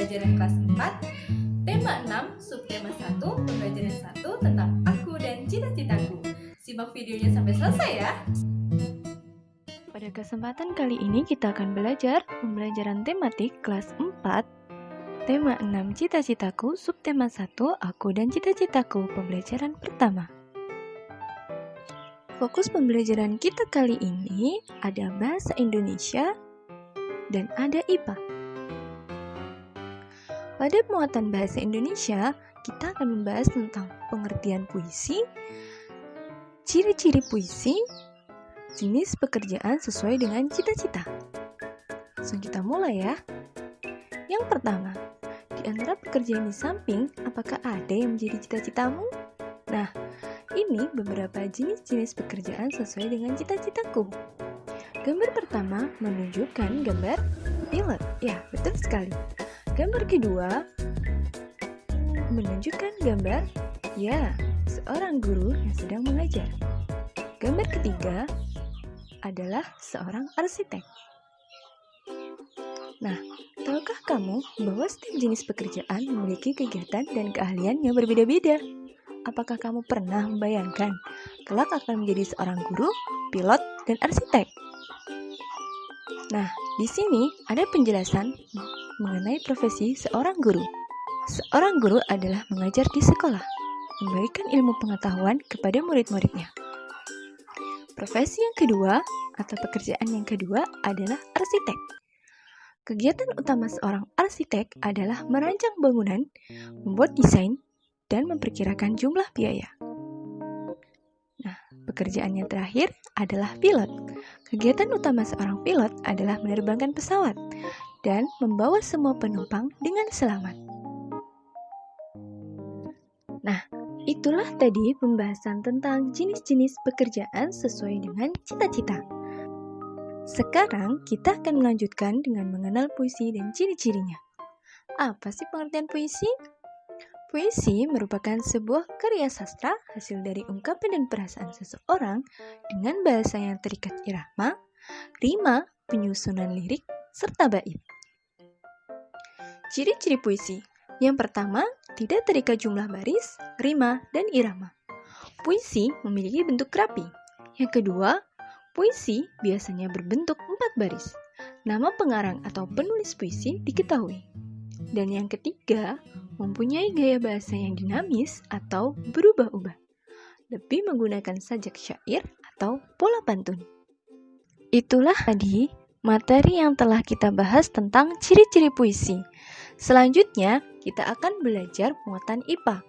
pembelajaran kelas 4, tema 6, subtema 1, pembelajaran 1 tentang aku dan cita-citaku. Simak videonya sampai selesai ya. Pada kesempatan kali ini kita akan belajar pembelajaran tematik kelas 4, tema 6 cita-citaku, subtema 1, aku dan cita-citaku, pembelajaran pertama. Fokus pembelajaran kita kali ini ada bahasa Indonesia dan ada IPA. Pada muatan bahasa Indonesia, kita akan membahas tentang pengertian puisi, ciri-ciri puisi, jenis pekerjaan sesuai dengan cita-cita. Langsung kita mulai ya. Yang pertama, di antara pekerjaan di samping, apakah ada yang menjadi cita-citamu? Nah, ini beberapa jenis-jenis pekerjaan sesuai dengan cita-citaku. Gambar pertama menunjukkan gambar pilot. Ya, betul sekali. Gambar kedua menunjukkan gambar, ya, seorang guru yang sedang mengajar. Gambar ketiga adalah seorang arsitek. Nah, tahukah kamu bahwa setiap jenis pekerjaan memiliki kegiatan dan keahlian yang berbeda-beda? Apakah kamu pernah membayangkan kelak akan menjadi seorang guru, pilot, dan arsitek? Nah, di sini ada penjelasan mengenai profesi seorang guru. Seorang guru adalah mengajar di sekolah, memberikan ilmu pengetahuan kepada murid-muridnya. Profesi yang kedua atau pekerjaan yang kedua adalah arsitek. Kegiatan utama seorang arsitek adalah merancang bangunan, membuat desain, dan memperkirakan jumlah biaya. Nah, pekerjaan yang terakhir adalah pilot. Kegiatan utama seorang pilot adalah menerbangkan pesawat dan membawa semua penumpang dengan selamat. Nah, itulah tadi pembahasan tentang jenis-jenis pekerjaan sesuai dengan cita-cita. Sekarang kita akan melanjutkan dengan mengenal puisi dan ciri-cirinya. Apa sih pengertian puisi? Puisi merupakan sebuah karya sastra hasil dari ungkapan dan perasaan seseorang dengan bahasa yang terikat irama, rima, penyusunan lirik, serta bait. Ciri-ciri puisi. Yang pertama, tidak terikat jumlah baris, rima, dan irama. Puisi memiliki bentuk rapi. Yang kedua, puisi biasanya berbentuk 4 baris. Nama pengarang atau penulis puisi diketahui. Dan yang ketiga, mempunyai gaya bahasa yang dinamis atau berubah-ubah. Lebih menggunakan sajak syair atau pola pantun. Itulah tadi materi yang telah kita bahas tentang ciri-ciri puisi. Selanjutnya, kita akan belajar muatan IPA.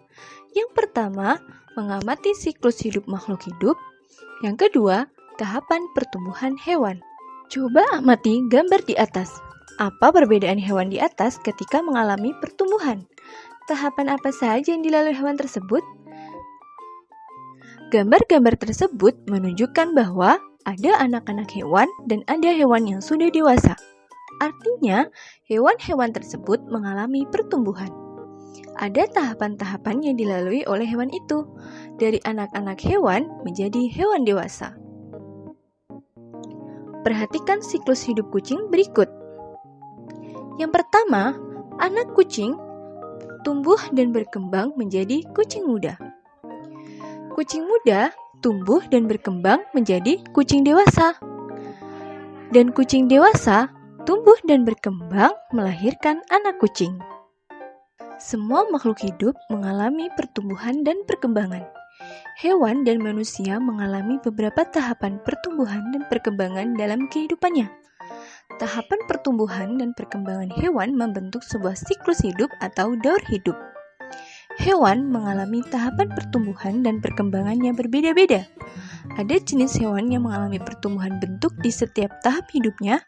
Yang pertama, mengamati siklus hidup makhluk hidup. Yang kedua, tahapan pertumbuhan hewan. Coba amati gambar di atas. Apa perbedaan hewan di atas ketika mengalami pertumbuhan? Tahapan apa saja yang dilalui hewan tersebut? Gambar-gambar tersebut menunjukkan bahwa ada anak-anak hewan dan ada hewan yang sudah dewasa. Artinya, hewan-hewan tersebut mengalami pertumbuhan. Ada tahapan-tahapan yang dilalui oleh hewan itu, dari anak-anak hewan menjadi hewan dewasa. Perhatikan siklus hidup kucing berikut. Yang pertama, anak kucing tumbuh dan berkembang menjadi kucing muda. Kucing muda tumbuh dan berkembang menjadi kucing dewasa. Dan kucing dewasa tumbuh dan berkembang melahirkan anak kucing. Semua makhluk hidup mengalami pertumbuhan dan perkembangan. Hewan dan manusia mengalami beberapa tahapan pertumbuhan dan perkembangan dalam kehidupannya. Tahapan pertumbuhan dan perkembangan hewan membentuk sebuah siklus hidup atau daur hidup. Hewan mengalami tahapan pertumbuhan dan perkembangan yang berbeda-beda. Ada jenis hewan yang mengalami pertumbuhan bentuk di setiap tahap hidupnya,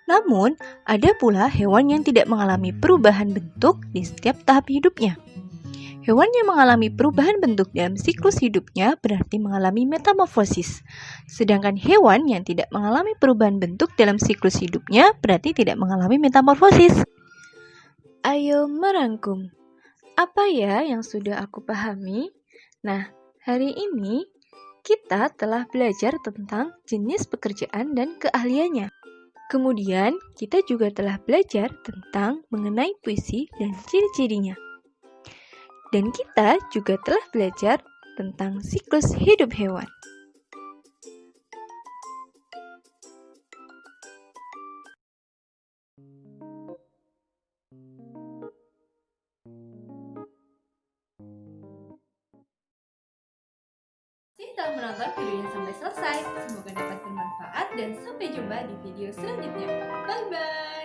namun ada pula hewan yang tidak mengalami perubahan bentuk di setiap tahap hidupnya. Hewan yang mengalami perubahan bentuk dalam siklus hidupnya berarti mengalami metamorfosis. Sedangkan hewan yang tidak mengalami perubahan bentuk dalam siklus hidupnya berarti tidak mengalami metamorfosis. Ayo merangkum. Apa ya yang sudah aku pahami? Nah, hari ini kita telah belajar tentang jenis pekerjaan dan keahliannya. Kemudian, kita juga telah belajar tentang mengenai puisi dan ciri-cirinya. Dan kita juga telah belajar tentang siklus hidup hewan. Telah menonton videonya sampai selesai. Semoga dapat bermanfaat dan sampai jumpa di video selanjutnya. Bye bye.